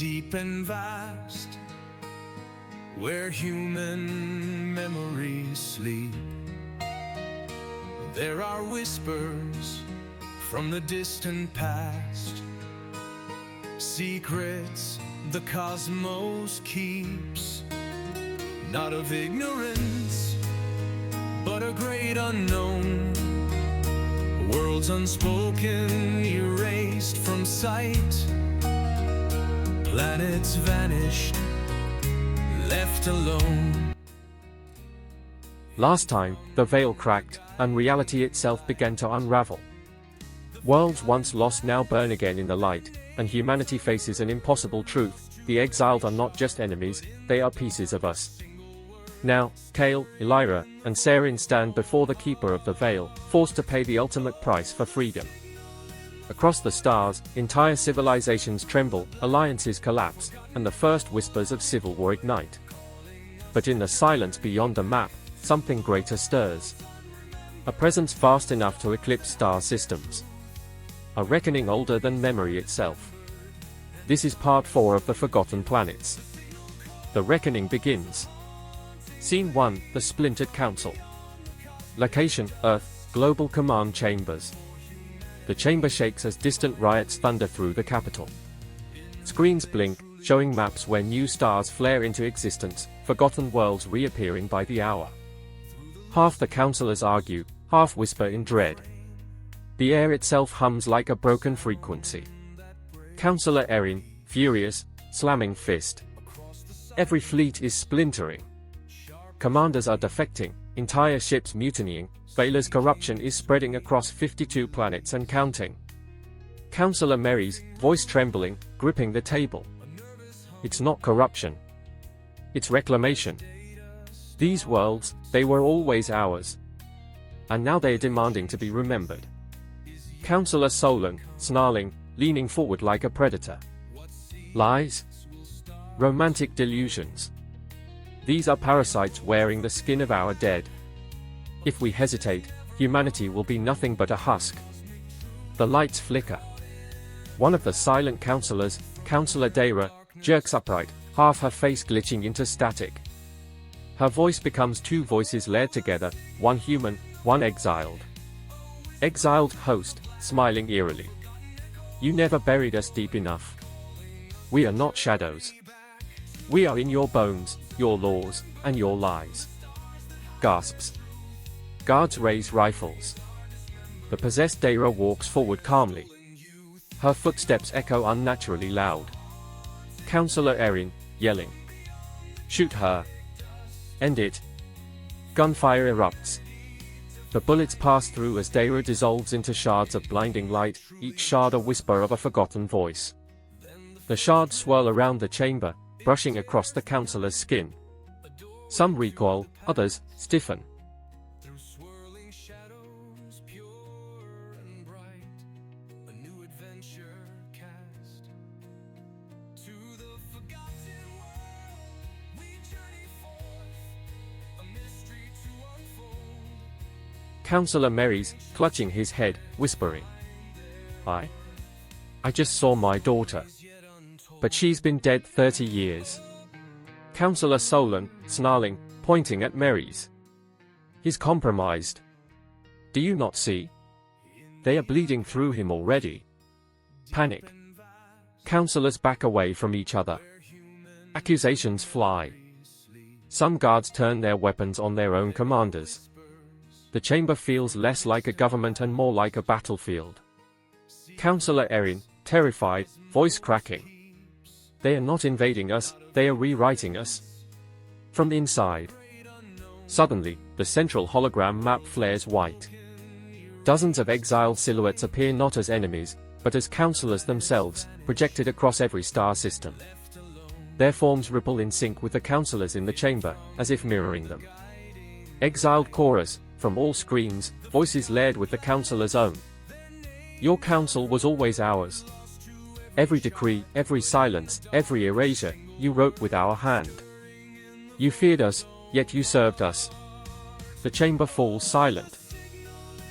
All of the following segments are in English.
deep and vast, where human memories sleep. There are whispers from the distant past, secrets the cosmos keeps, not of ignorance, but a great unknown. Worlds unspoken, erased from sight. Planets vanished, left alone. Last time, the veil cracked, and reality itself began to unravel. Worlds once lost now burn again in the light, and humanity faces an impossible truth: the exiled are not just enemies, they are pieces of us. Now, Kael, Elira, and Serin stand before the Keeper of the Veil, forced to pay the ultimate price for freedom. Across the stars, entire civilizations tremble, alliances collapse, and the first whispers of civil war ignite. But in the silence beyond the map, something greater stirs. A presence vast enough to eclipse star systems. A reckoning older than memory itself. This is part 4 of the Forgotten Planets. The reckoning begins. Scene 1, the Splintered Council. Location, Earth, Global Command Chambers. The chamber shakes as distant riots thunder through the capital. Screens blink, showing maps where new stars flare into existence, forgotten worlds reappearing by the hour. Half the councillors argue, half whisper in dread. The air itself hums like a broken frequency. Councillor Serin, furious, slamming fist. Every fleet is splintering. Commanders are defecting, entire ships mutinying, Veyla's corruption is spreading across 52 planets and counting. Councillor Mary's, voice trembling, gripping the table. It's not corruption. It's reclamation. These worlds, they were always ours. And now they are demanding to be remembered. Councillor Solon, snarling, leaning forward like a predator. Lies? Romantic delusions. These are parasites wearing the skin of our dead. If we hesitate, humanity will be nothing but a husk. The lights flicker. One of the silent councillors, Councillor Elira, jerks upright, half her face glitching into static. Her voice becomes two voices layered together, one human, one exiled. Exiled host, smiling eerily. You never buried us deep enough. We are not shadows. We are in your bones, your laws, and your lies. Gasps. Guards raise rifles. The possessed Elira walks forward calmly. Her footsteps echo unnaturally loud. Councillor Serin, yelling. Shoot her. End it. Gunfire erupts. The bullets pass through as Elira dissolves into shards of blinding light, each shard a whisper of a forgotten voice. The shards swirl around the chamber, brushing across the councillor's skin. Some recoil, others stiffen. Councillor Mary's, clutching his head, whispering. I just saw my daughter. But she's been dead 30 years. Councillor Solon, snarling, pointing at Mary's. He's compromised. Do you not see? They are bleeding through him already. Panic. Councillors back away from each other. Accusations fly. Some guards turn their weapons on their own commanders. The chamber feels less like a government and more like a battlefield. Councillor Serin, terrified, voice cracking. They are not invading us, they are rewriting us. From inside. Suddenly, the central hologram map flares white. Dozens of exiled silhouettes appear not as enemies, but as councillors themselves, projected across every star system. Their forms ripple in sync with the councillors in the chamber, as if mirroring them. Exiled chorus, from all screens, voices layered with the councillor's own. Your council was always ours. Every decree, every silence, every erasure, you wrote with our hand. You feared us, yet you served us. The chamber falls silent.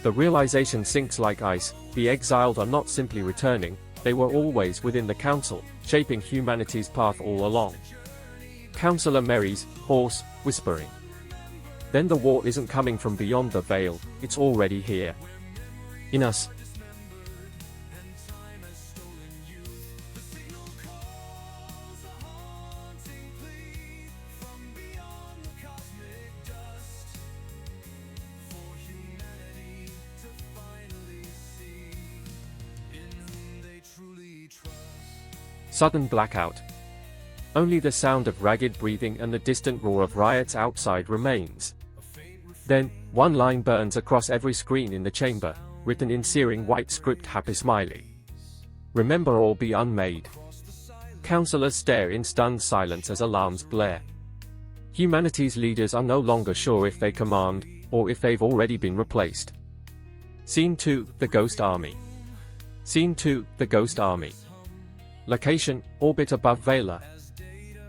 The realization sinks like ice: the exiled are not simply returning, they were always within the Council, shaping humanity's path all along. Counselor Mary's hoarse, whispering. Then the war isn't coming from beyond the veil, it's already here. In us. Sudden blackout. Only the sound of ragged breathing and the distant roar of riots outside remains. Then, one line burns across every screen in the chamber, written in searing white script: Happy Smiley. Remember or be unmade. Counselors stare in stunned silence as alarms blare. Humanity's leaders are no longer sure if they command, or if they've already been replaced. Scene 2, The Ghost Army. Scene 2, The Ghost Army. Location, orbit above Veyla.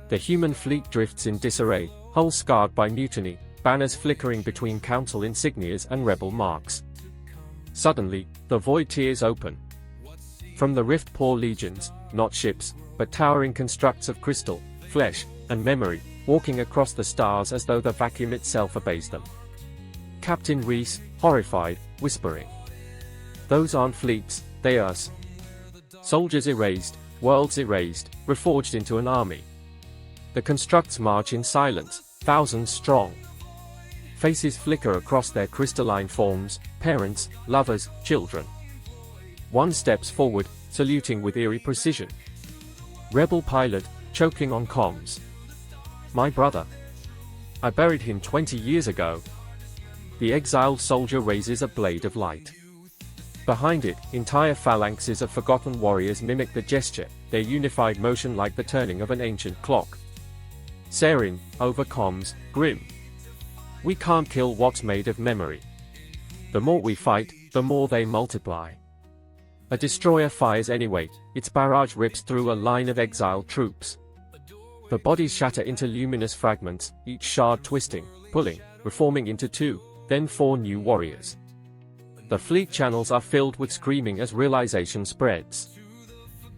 The human fleet drifts in disarray, hull scarred by mutiny, banners flickering between council insignias and rebel marks. Suddenly, the void tears open. From the rift pour legions, not ships, but towering constructs of crystal, flesh, and memory, walking across the stars as though the vacuum itself obeys them. Captain Reese, horrified, whispering. Those aren't fleets, they are us. Soldiers erased, worlds erased, reforged into an army. The constructs march in silence, thousands strong. Faces flicker across their crystalline forms, parents, lovers, children. One steps forward, saluting with eerie precision. Rebel pilot, choking on comms. My brother. I buried him 20 years ago. The exiled soldier raises a blade of light. Behind it, entire phalanxes of forgotten warriors mimic the gesture, their unified motion like the turning of an ancient clock. Serin, over comms, grim. We can't kill what's made of memory. The more we fight, the more they multiply. A destroyer fires anyway, its barrage rips through a line of exiled troops. The bodies shatter into luminous fragments, each shard twisting, pulling, reforming into 2, then 4 new warriors. The fleet channels are filled with screaming as realization spreads.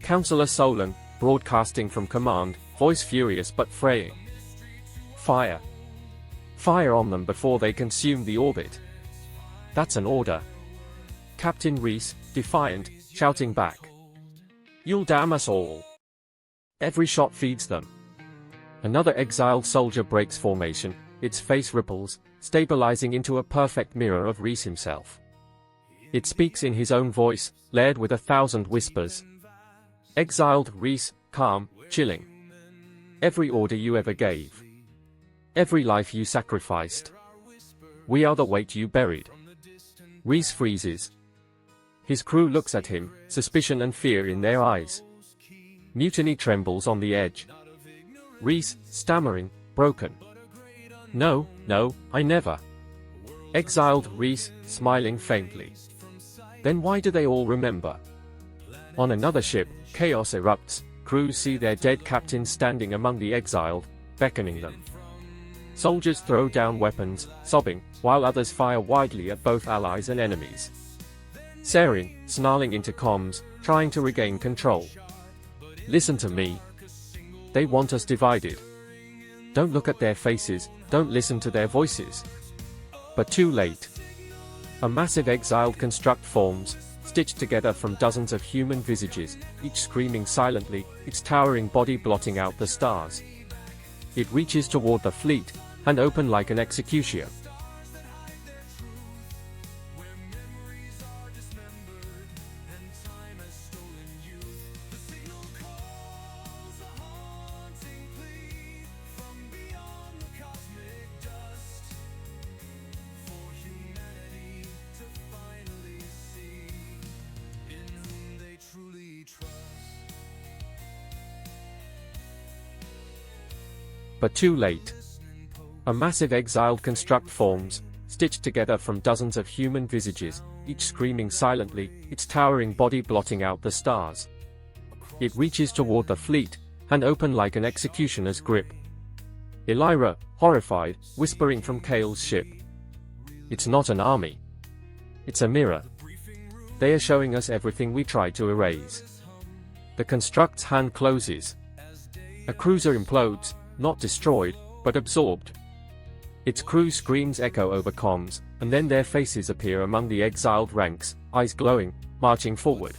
Counselor Solon, broadcasting from command, voice furious but fraying. Fire. Fire on them before they consume the orbit. That's an order. Captain Reese, defiant, shouting back. You'll damn us all. Every shot feeds them. Another exiled soldier breaks formation, its face ripples, stabilizing into a perfect mirror of Reese himself. It speaks in his own voice, layered with 1,000 whispers. Exiled Reese, calm, chilling. Every order you ever gave. Every life you sacrificed. We are the weight you buried. Reese freezes. His crew looks at him, suspicion and fear in their eyes. Mutiny trembles on the edge. Reese, stammering, broken. No, I never. Exiled Reese, smiling faintly. Then why do they all remember? On another ship, chaos erupts, crews see their dead captain standing among the exiled, beckoning them. Soldiers throw down weapons, sobbing, while others fire wildly at both allies and enemies. Serin, snarling into comms, trying to regain control. Listen to me. They want us divided. Don't look at their faces, don't listen to their voices. But too late. A massive exiled construct forms, stitched together from dozens of human visages, each screaming silently, its towering body blotting out the stars. It reaches toward the fleet, hand open like an executioner. But too late. A massive exiled construct forms, stitched together from dozens of human visages, each screaming silently, its towering body blotting out the stars. It reaches toward the fleet, hand open like an executioner's grip. Elira, horrified, whispering from Kael's ship. It's not an army. It's a mirror. They are showing us everything we tried to erase. The construct's hand closes. A cruiser implodes, not destroyed, but absorbed. Its crew screams echo over comms, and then their faces appear among the exiled ranks, eyes glowing, marching forward.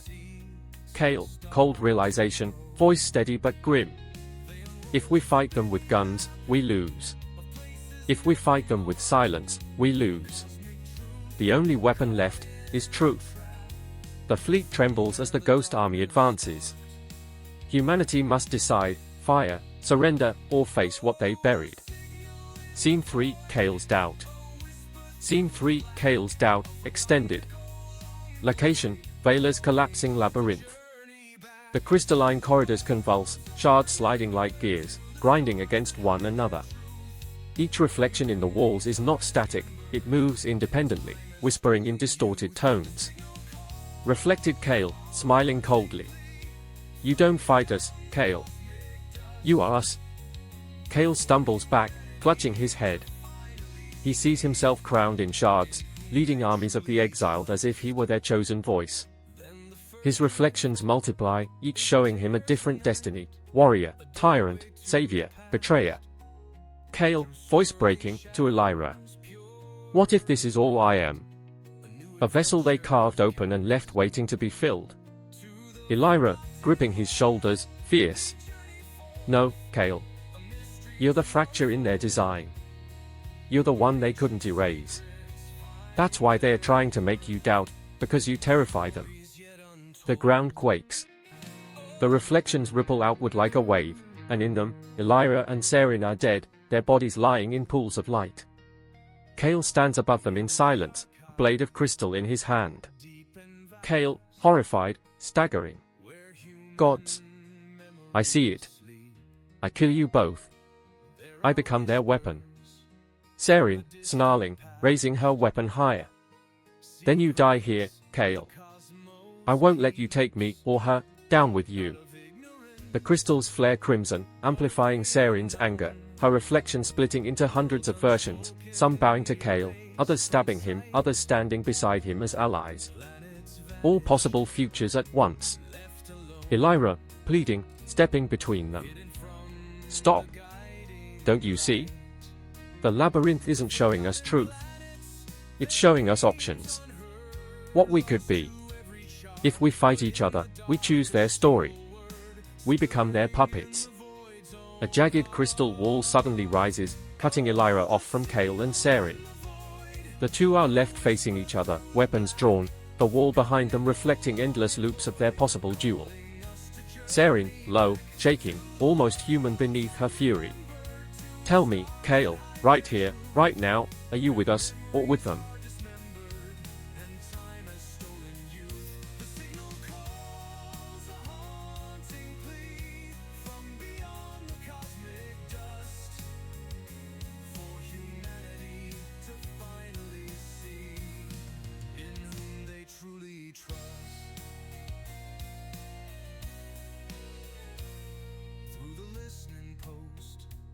Kael, cold realization, voice steady but grim. If we fight them with guns, we lose. If we fight them with silence, we lose. The only weapon left is truth. The fleet trembles as the Ghost Army advances. Humanity must decide, fire, surrender, or face what they buried. Scene 3, Kael's Doubt. Scene 3, Kael's Doubt, extended. Location, Veyla's collapsing labyrinth. The crystalline corridors convulse, shards sliding like gears, grinding against one another. Each reflection in the walls is not static, it moves independently, whispering in distorted tones. Reflected Kael, smiling coldly. You don't fight us, Kael. You are us. Kael stumbles back, clutching his head. He sees himself crowned in shards, leading armies of the exiled as if he were their chosen voice. His reflections multiply, each showing him a different destiny: warrior, tyrant, savior, betrayer. Kael, voice breaking, to Elira. What if this is all I am? A vessel they carved open and left waiting to be filled. Elira, gripping his shoulders, fierce. No, Kael. You're the fracture in their design. You're the one they couldn't erase. That's why they're trying to make you doubt, because you terrify them. The ground quakes. The reflections ripple outward like a wave, and in them, Elira and Serin are dead, their bodies lying in pools of light. Kael stands above them in silence, a blade of crystal in his hand. Kael, horrified, staggering. Gods. I see it. I kill you both. I become their weapon. Serin, snarling, raising her weapon higher. Then you die here, Kael. I won't let you take me, or her, down with you. The crystals flare crimson, amplifying Serin's anger, her reflection splitting into hundreds of versions, some bowing to Kael, others stabbing him, others standing beside him as allies. All possible futures at once. Elira, pleading, stepping between them. Stop! Don't you see? The labyrinth isn't showing us truth. It's showing us options. What we could be. If we fight each other, we choose their story. We become their puppets. A jagged crystal wall suddenly rises, cutting Elira off from Kael and Serin. The two are left facing each other, weapons drawn, the wall behind them reflecting endless loops of their possible duel. Serin, low, shaking, almost human beneath her fury. Tell me, Kael, right here, right now, are you with us, or with them?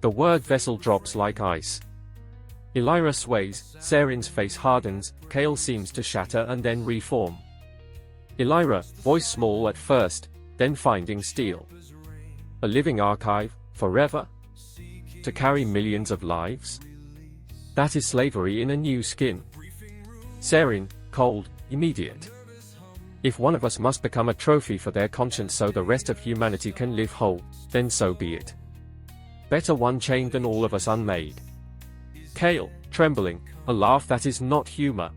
The word vessel drops like ice. Elira sways, Serin's face hardens, Kael seems to shatter and then reform. Elira, voice small at first, then finding steel. A living archive, forever? To carry millions of lives? That is slavery in a new skin. Serin, cold, immediate. If one of us must become a trophy for their conscience so the rest of humanity can live whole, then so be it. Better one chained than all of us unmade. Kael, trembling, a laugh that is not humor.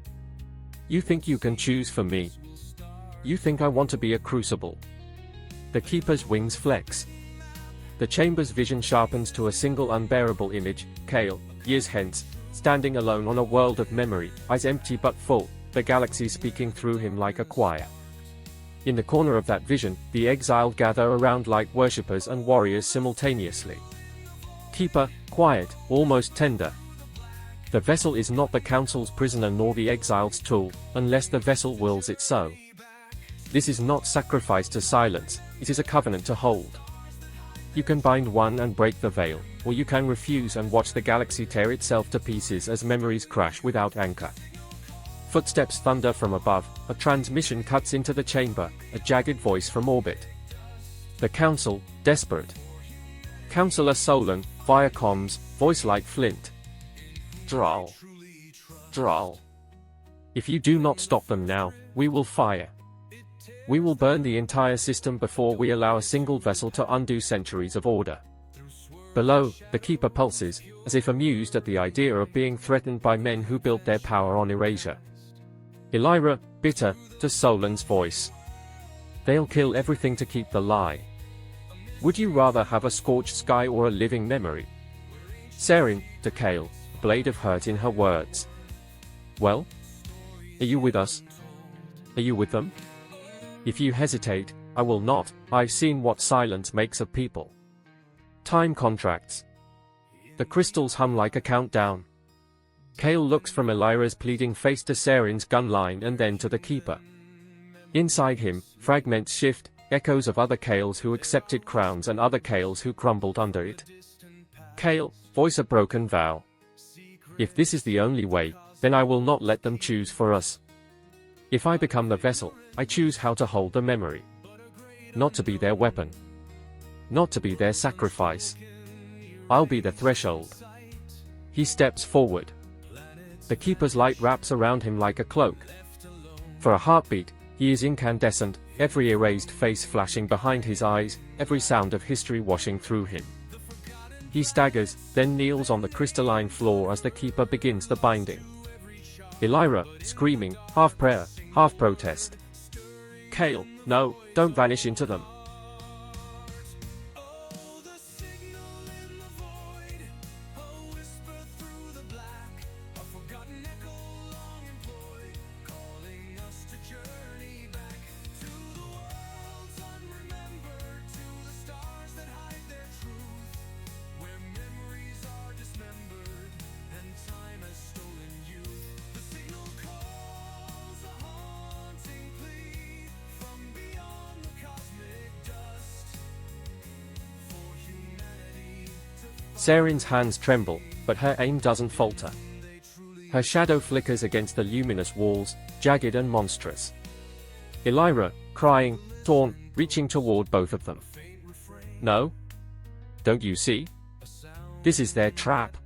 You think you can choose for me? You think I want to be a crucible? The Keeper's wings flex. The chamber's vision sharpens to a single unbearable image, Kael, years hence, standing alone on a world of memory, eyes empty but full, the galaxy speaking through him like a choir. In the corner of that vision, the exiled gather around like worshippers and warriors simultaneously. Keeper, quiet, almost tender. The vessel is not the council's prisoner nor the exiled's tool, unless the vessel wills it so. This is not sacrifice to silence, it is a covenant to hold. You can bind one and break the veil, or you can refuse and watch the galaxy tear itself to pieces as memories crash without anchor. Footsteps thunder from above, a transmission cuts into the chamber, a jagged voice from orbit. The Council, desperate. Counselor Solon, via comms, voice like flint. Drawl. Drawl. If you do not stop them now, we will fire. We will burn the entire system before we allow a single vessel to undo centuries of order. Below, the Keeper pulses, as if amused at the idea of being threatened by men who built their power on erasure. Elira, bitter, to Solon's voice. They'll kill everything to keep the lie. Would you rather have a scorched sky or a living memory? Serin, to Kael, a blade of hurt in her words. Well? Are you with us? Are you with them? If you hesitate, I will not. I've seen what silence makes of people. Time contracts. The crystals hum like a countdown. Kael looks from Elira's pleading face to Serin's gun line and then to the Keeper. Inside him, fragments shift, echoes of other Kaels who accepted crowns and other Kaels who crumbled under it. Kael, voice a broken vow. If this is the only way, then I will not let them choose for us. If I become the vessel, I choose how to hold the memory. Not to be their weapon. Not to be their sacrifice. I'll be the threshold. He steps forward. The Keeper's light wraps around him like a cloak. For a heartbeat, he is incandescent, every erased face flashing behind his eyes, every sound of history washing through him. He staggers, then kneels on the crystalline floor as the Keeper begins the binding. Elira, screaming, half prayer, half protest. Kael, no, don't vanish into them. Serin's hands tremble, but her aim doesn't falter. Her shadow flickers against the luminous walls, jagged and monstrous. Elira, crying, torn, reaching toward both of them. No? Don't you see? This is their trap.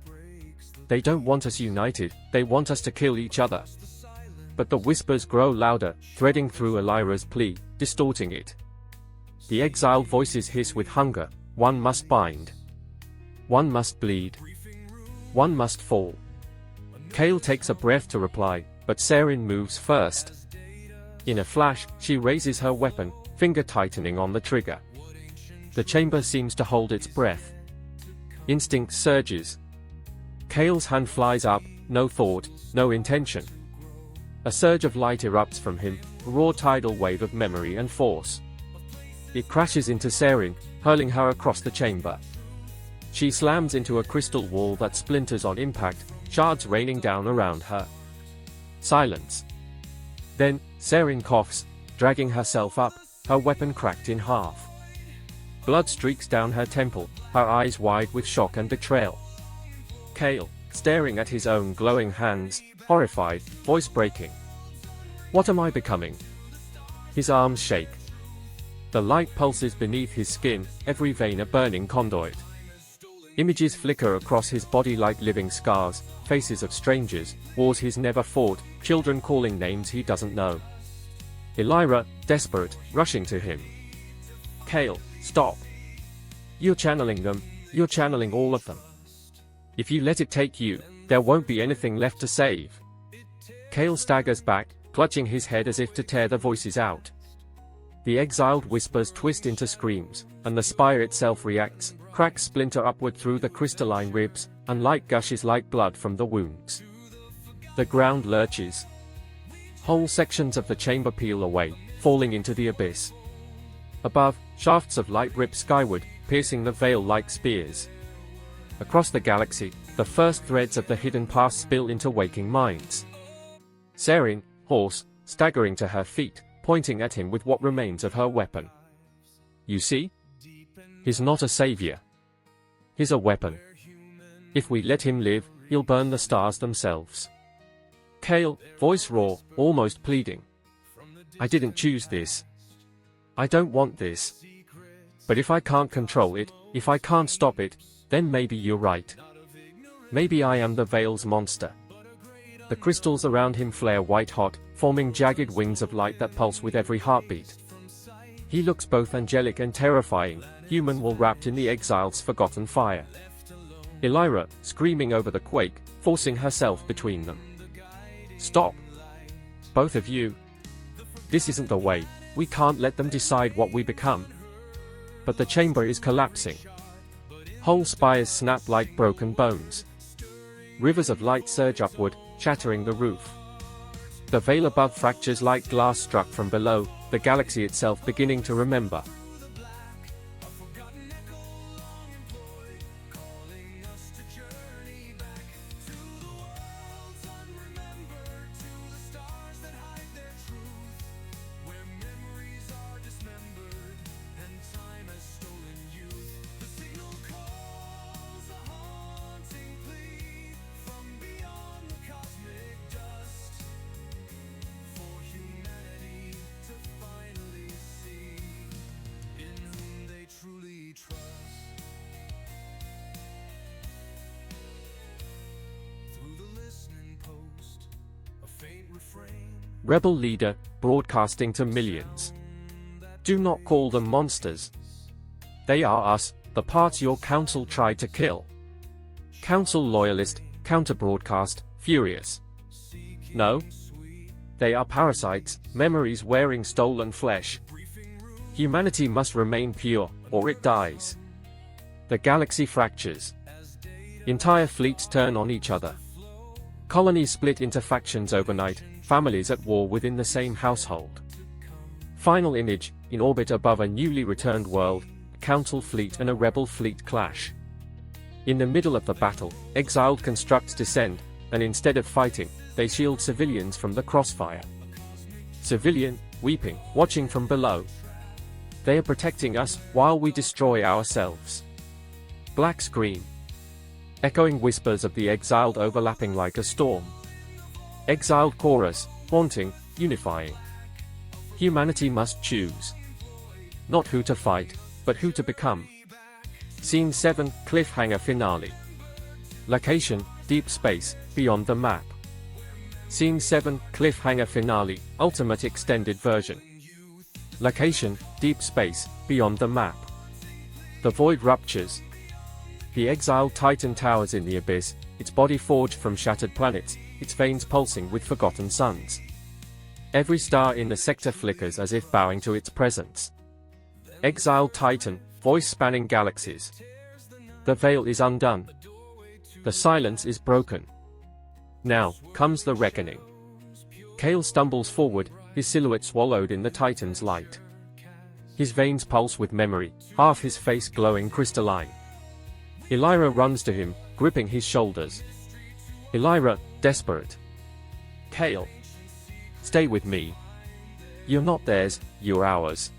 They don't want us united, they want us to kill each other. But the whispers grow louder, threading through Elira's plea, distorting it. The exiled voices hiss with hunger. One must bind. One must bleed. One must fall. Kael takes a breath to reply, but Serin moves first. In a flash, she raises her weapon, finger tightening on the trigger. The chamber seems to hold its breath. Instinct surges. Kael's hand flies up, no thought, no intention. A surge of light erupts from him, a raw tidal wave of memory and force. It crashes into Serin, hurling her across the chamber. She slams into a crystal wall that splinters on impact, shards raining down around her. Silence. Then, Serin coughs, dragging herself up, her weapon cracked in half. Blood streaks down her temple, her eyes wide with shock and betrayal. Kael, staring at his own glowing hands, horrified, voice breaking. What am I becoming? His arms shake. The light pulses beneath his skin, every vein a burning conduit. Images flicker across his body like living scars, faces of strangers, wars he's never fought, children calling names he doesn't know. Elira, desperate, rushing to him. Kael, stop. You're channeling them, you're channeling all of them. If you let it take you, there won't be anything left to save. Kael staggers back, clutching his head as if to tear the voices out. The exiled whispers twist into screams, and the spire itself reacts, cracks splinter upward through the crystalline ribs, and light gushes like blood from the wounds. The ground lurches. Whole sections of the chamber peel away, falling into the abyss. Above, shafts of light rip skyward, piercing the veil like spears. Across the galaxy, the first threads of the hidden past spill into waking minds. Serin, hoarse, staggering to her feet, pointing at him with what remains of her weapon. You see? He's not a savior. He's a weapon. If we let him live, he'll burn the stars themselves. Kael, voice raw, almost pleading. I didn't choose this. I don't want this. But if I can't control it, if I can't stop it, then maybe you're right. Maybe I am the Veil's monster. The crystals around him flare white-hot, forming jagged wings of light that pulse with every heartbeat. He looks both angelic and terrifying, human while wrapped in the Exiled's forgotten fire. Elira, screaming over the quake, forcing herself between them. Stop! Both of you. This isn't the way, we can't let them decide what we become. But the chamber is collapsing. Whole spires snap like broken bones. Rivers of light surge upward, shattering the roof. The veil above fractures like glass struck from below, the galaxy itself beginning to remember. Rebel leader, broadcasting to millions. Do not call them monsters. They are us, the parts your council tried to kill. Council loyalist, counter-broadcast, furious. No. They are parasites, memories wearing stolen flesh. Humanity must remain pure, or it dies. The galaxy fractures. Entire fleets turn on each other. Colonies split into factions overnight, families at war within the same household. Final image, in orbit above a newly returned world, a council fleet and a rebel fleet clash. In the middle of the battle, Exiled constructs descend, and instead of fighting, they shield civilians from the crossfire. Civilian, weeping, watching from below. They are protecting us, while we destroy ourselves. Black screen. Echoing whispers of the Exiled overlapping like a storm. Exiled chorus, haunting, unifying. Humanity must choose. Not who to fight, but who to become. Scene 7, cliffhanger finale. Location, deep space, beyond the map. Scene 7, cliffhanger finale, ultimate extended version. Location, deep space, beyond the map. The void ruptures. The exiled Titan towers in the abyss, its body forged from shattered planets, its veins pulsing with forgotten suns. Every star in the sector flickers as if bowing to its presence. Exiled Titan, voice spanning galaxies. The veil is undone. The silence is broken. Now comes the reckoning. Kael stumbles forward, his silhouette swallowed in the Titan's light. His veins pulse with memory, half his face glowing crystalline. Elira runs to him, gripping his shoulders. Elira, desperate. Kael. Stay with me. You're not theirs, you're ours.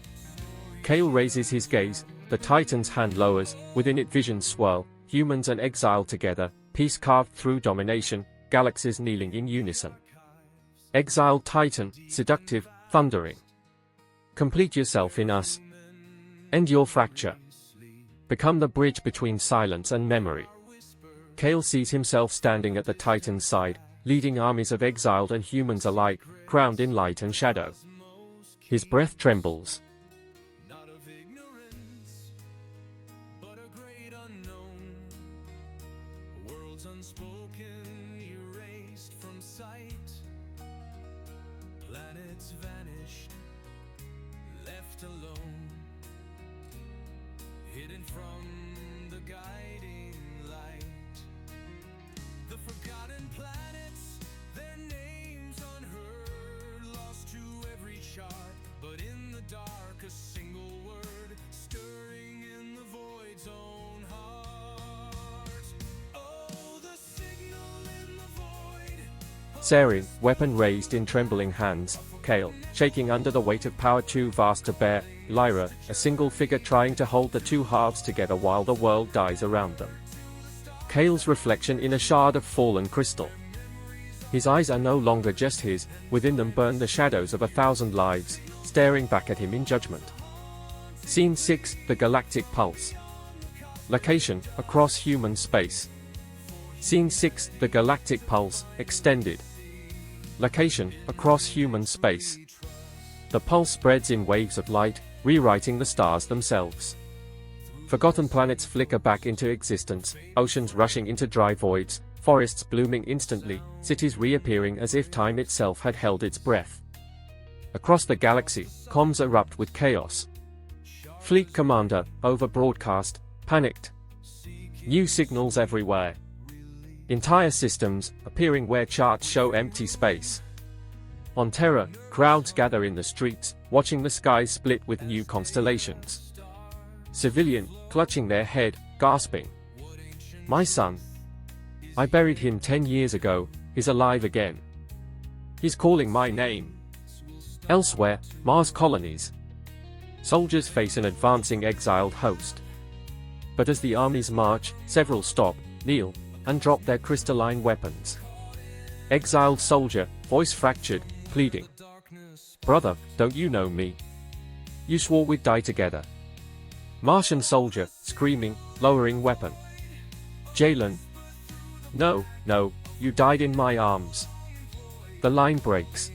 Kael raises his gaze, the Titan's hand lowers, within it visions swirl, humans and exile together, peace carved through domination, galaxies kneeling in unison. Exiled Titan, seductive, thundering. Complete yourself in us. End your fracture. Become the bridge between silence and memory. Kael sees himself standing at the Titan's side, leading armies of exiled and humans alike, crowned in light and shadow. His breath trembles. Not of ignorance, but a great unknown. Worlds unspoken, erased from sight. Planets vanished, left alone. Hidden from the guiding light. The forgotten planets, their names unheard, lost to every shot, but in the dark a single word, stirring in the void's own heart. Oh, the signal in the void. Serin, weapon raised in trembling hands, Kael, shaking under the weight of power too vast to bear, Elira, a single figure trying to hold the two halves together while the world dies around them. Kael's reflection in a shard of fallen crystal. His eyes are no longer just his, within them burn the shadows of 1,000 lives, staring back at him in judgment. Scene 6, The Galactic Pulse. Location, across human space. Scene 6, The Galactic Pulse, extended. Location, across human space. The pulse spreads in waves of light, rewriting the stars themselves. Forgotten planets flicker back into existence, oceans rushing into dry voids, forests blooming instantly, cities reappearing as if time itself had held its breath. Across the galaxy, comms erupt with chaos. Fleet commander, over broadcast, panicked. New signals everywhere. Entire systems, appearing where charts show empty space. On Terra, crowds gather in the streets, watching the skies split with new constellations. Civilian, clutching their head, gasping. My son. I buried him 10 years ago, is alive again. He's calling my name. Elsewhere, Mars colonies. Soldiers face an advancing exiled host. But as the armies march, several stop, kneel, and drop their crystalline weapons. Exiled soldier, voice fractured, pleading. Brother, don't you know me? You swore we'd die together. Martian soldier, screaming, lowering weapon. Jalen. No, no, you died in my arms. The line breaks.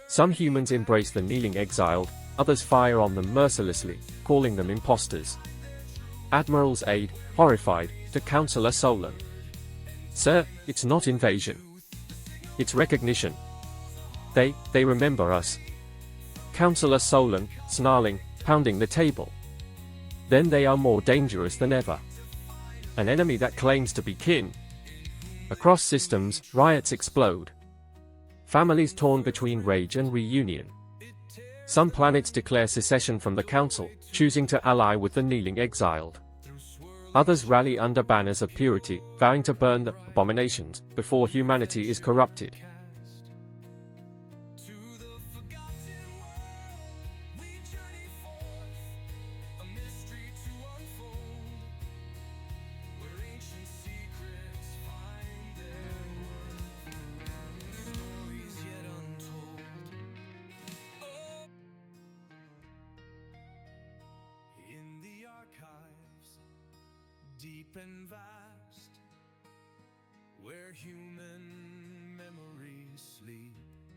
Some humans embrace the kneeling exiled, others fire on them mercilessly, calling them imposters. Admiral's aide, horrified, to Counselor Solon. Sir, it's not invasion. It's recognition. They remember us. Counselor Solon, snarling, pounding the table. Then they are more dangerous than ever. An enemy that claims to be kin. Across systems, riots explode. Families torn between rage and reunion. Some planets declare secession from the Council, choosing to ally with the kneeling exiled. Others rally under banners of purity, vowing to burn the abominations before humanity is corrupted. Deep and vast, where human memories sleep.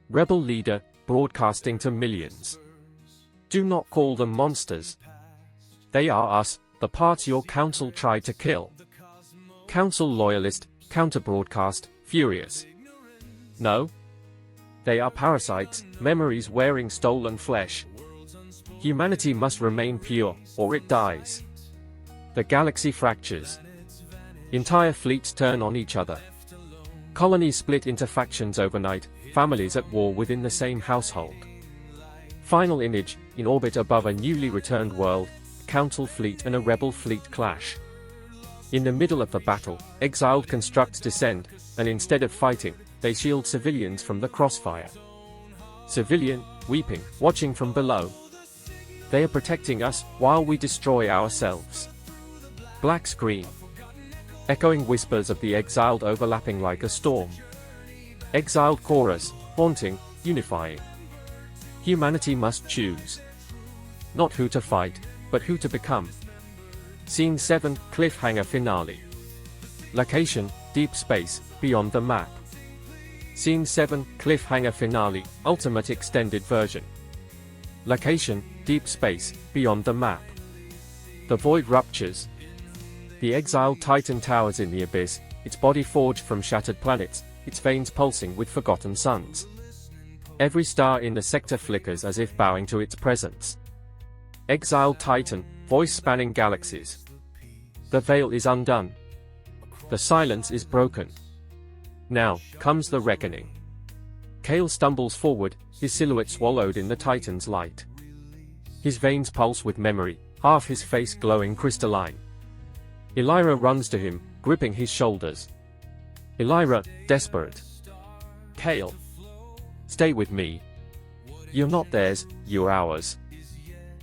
Rebel leader, broadcasting to millions. Do not call them monsters. They are us, the parts your council tried to kill. Council loyalist, counter-broadcast, furious. No. They are parasites, memories wearing stolen flesh. Humanity must remain pure, or it dies. The galaxy fractures. Entire fleets turn on each other. Colonies split into factions overnight, families at war within the same household. Final image, in orbit above a newly returned world, a Council fleet and a rebel fleet clash. In the middle of the battle, exiled constructs descend, and instead of fighting, they shield civilians from the crossfire. Civilian, weeping, watching from below. They are protecting us, while we destroy ourselves. Black screen. Echoing whispers of the exiled overlapping like a storm. Exiled chorus, haunting, unifying. Humanity must choose. Not who to fight, but who to become. Scene 7, cliffhanger finale. Location, deep space, beyond the map. Scene 7, cliffhanger finale, ultimate extended version. Location, deep space, beyond the map. The void ruptures. The exiled Titan towers in the abyss, its body forged from shattered planets, its veins pulsing with forgotten suns. Every star in the sector flickers as if bowing to its presence. Exiled Titan, voice spanning galaxies. The veil is undone. The silence is broken. Now comes the reckoning. Kael stumbles forward, his silhouette swallowed in the Titan's light. His veins pulse with memory, half his face glowing crystalline. Elira runs to him, gripping his shoulders. Elira, desperate. Kael. Stay with me. You're not theirs, you're ours.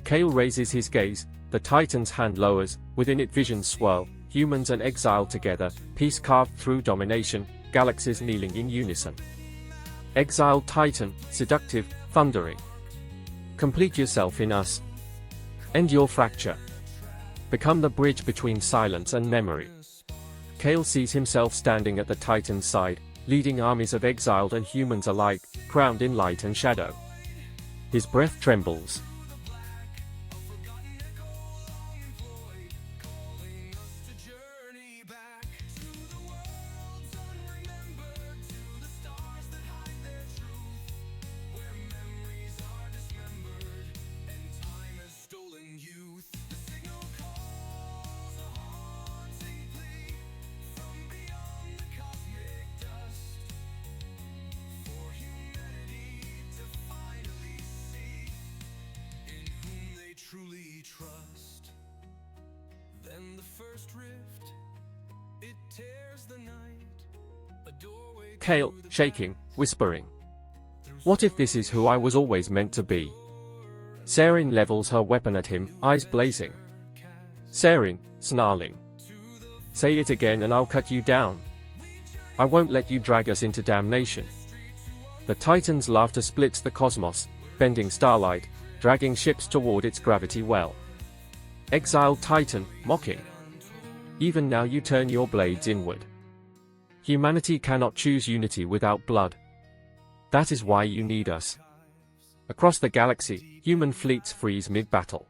Kael raises his gaze, the Titan's hand lowers, within it visions swirl, humans and exile together, peace carved through domination, galaxies kneeling in unison. Exiled Titan, seductive, thundering. Complete yourself in us. End your fracture. Become the bridge between silence and memory. Kael sees himself standing at the Titan's side, leading armies of exiled and humans alike, crowned in light and shadow. His breath trembles. Truly trust. Then the first rift, it tears the night. A doorway. Kael, shaking, whispering. What if this is who I was always meant to be? Serin levels her weapon at him, eyes blazing. Serin, snarling. Say it again and I'll cut you down. I won't let you drag us into damnation. The Titan's laughter splits the cosmos, bending starlight, dragging ships toward its gravity well. Exiled Titan, mocking. Even now you turn your blades inward. Humanity cannot choose unity without blood. That is why you need us. Across the galaxy, human fleets freeze mid-battle.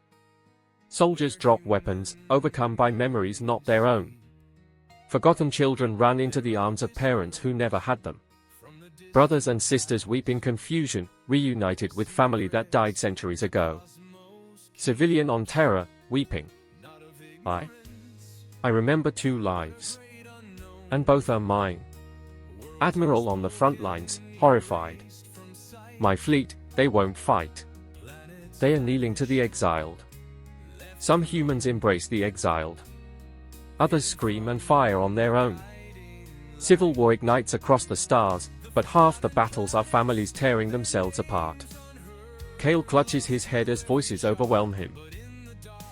Soldiers drop weapons, overcome by memories not their own. Forgotten children run into the arms of parents who never had them. Brothers and sisters weep in confusion, reunited with family that died centuries ago. Civilian on terror, weeping. I remember 2 lives. And both are mine. Admiral on the front lines, horrified. My fleet, they won't fight. They are kneeling to the exiled. Some humans embrace the exiled. Others scream and fire on their own. Civil war ignites across the stars, but half the battles are families tearing themselves apart. Kael clutches his head as voices overwhelm him.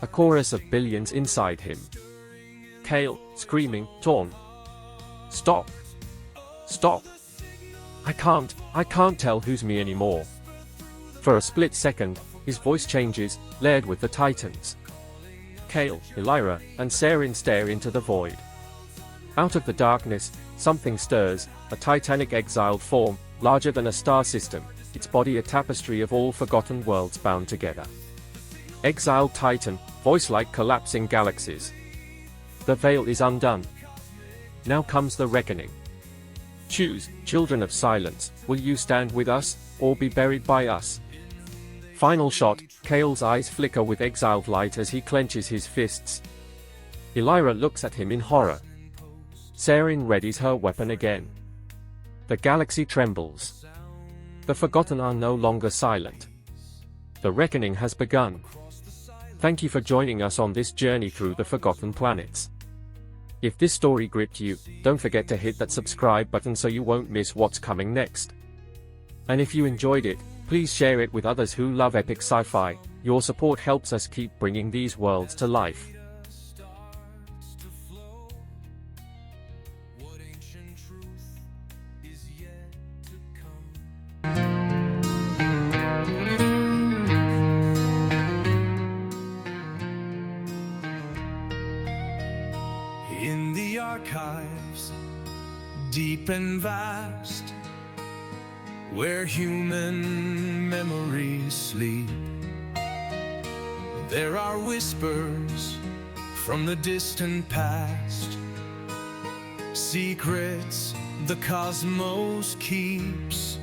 A chorus of billions inside him. Kael, screaming, torn. Stop! Stop! I can't tell who's me anymore. For a split second, his voice changes, layered with the Titans. Kael, Elira, and Serin stare into the void. Out of the darkness, something stirs, a titanic exiled form, larger than a star system, its body a tapestry of all forgotten worlds bound together. Exiled Titan, voice like collapsing galaxies. The veil is undone. Now comes the reckoning. Choose, children of silence, will you stand with us, or be buried by us? Final shot, Kael's eyes flicker with exiled light as he clenches his fists. Elira looks at him in horror. Serin readies her weapon again. The galaxy trembles. The forgotten are no longer silent. The reckoning has begun. Thank you for joining us on this journey through the forgotten planets. If this story gripped you, don't forget to hit that subscribe button so you won't miss what's coming next. And if you enjoyed it, please share it with others who love epic sci-fi. Your support helps us keep bringing these worlds to life. In the archives, deep and vast, where human memories sleep, there are whispers from the distant past, secrets the cosmos keeps,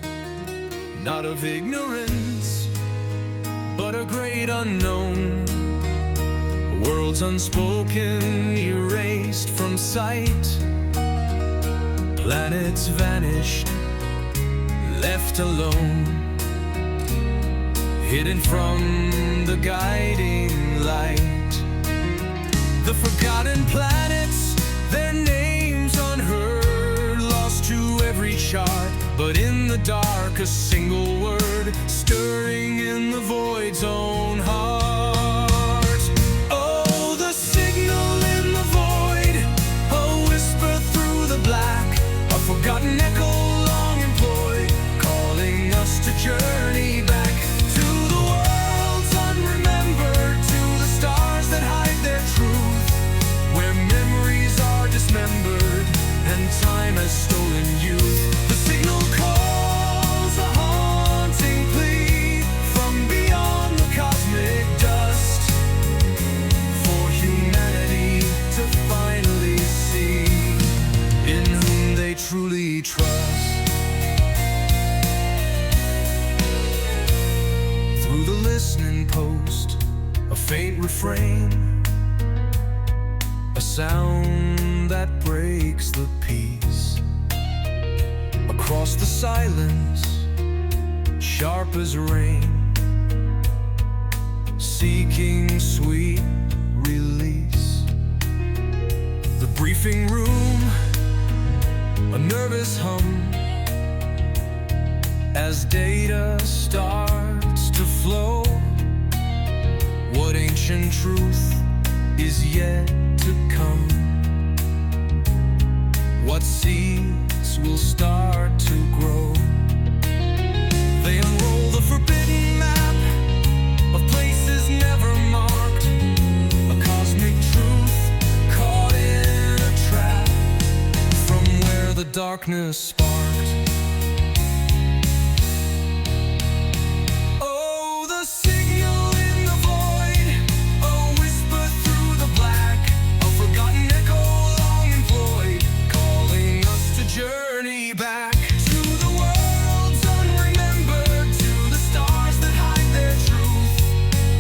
not of ignorance, but a great unknown. Worlds unspoken, erased from sight. Planets vanished, left alone, hidden from the guiding light. The forgotten planets, their names unheard, lost to every chart, but in the dark a single word, stirring in the void's own heart. Forgotten echo long employed, calling us to journey back to the worlds unremembered, to the time has stolen youth. The signal calls a haunting plea from beyond the cosmic dust, for humanity to finally see in whom they truly trust. Through the listening post, a faint refrain, a sound that breaks the peace. Across the silence, sharp as rain, seeking sweet release. The briefing room, a nervous hum, as data starts to flow. What ancient truth is yet to come? What seeds will start to grow? They unroll the forbidden map of places never marked, a cosmic truth caught in a trap from where the darkness sparked. Oh, the signal in the void, a whisper through the black, a forgotten echo long employed, calling us to journey back to the worlds unremembered, to the stars that hide their truth,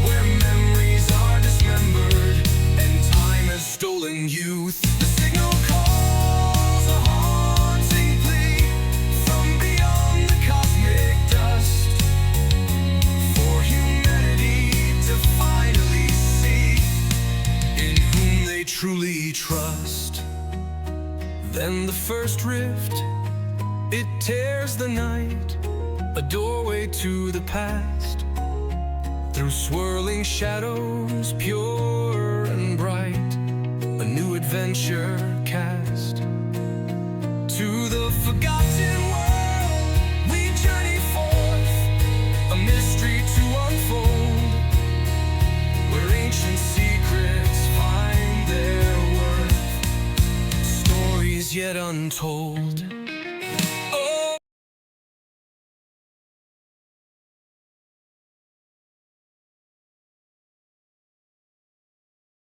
where memories are dismembered and time has stolen youth. The signal calls a haunting plea from beyond the cosmic dust, for humanity to finally see in whom they truly trust. Then the first rift, it tears the night, a doorway to the past, through swirling shadows pure and bright, a new adventure cast. To the forgotten world we journey forth, a mystery to unfold, where ancient secrets find their worth, stories yet untold.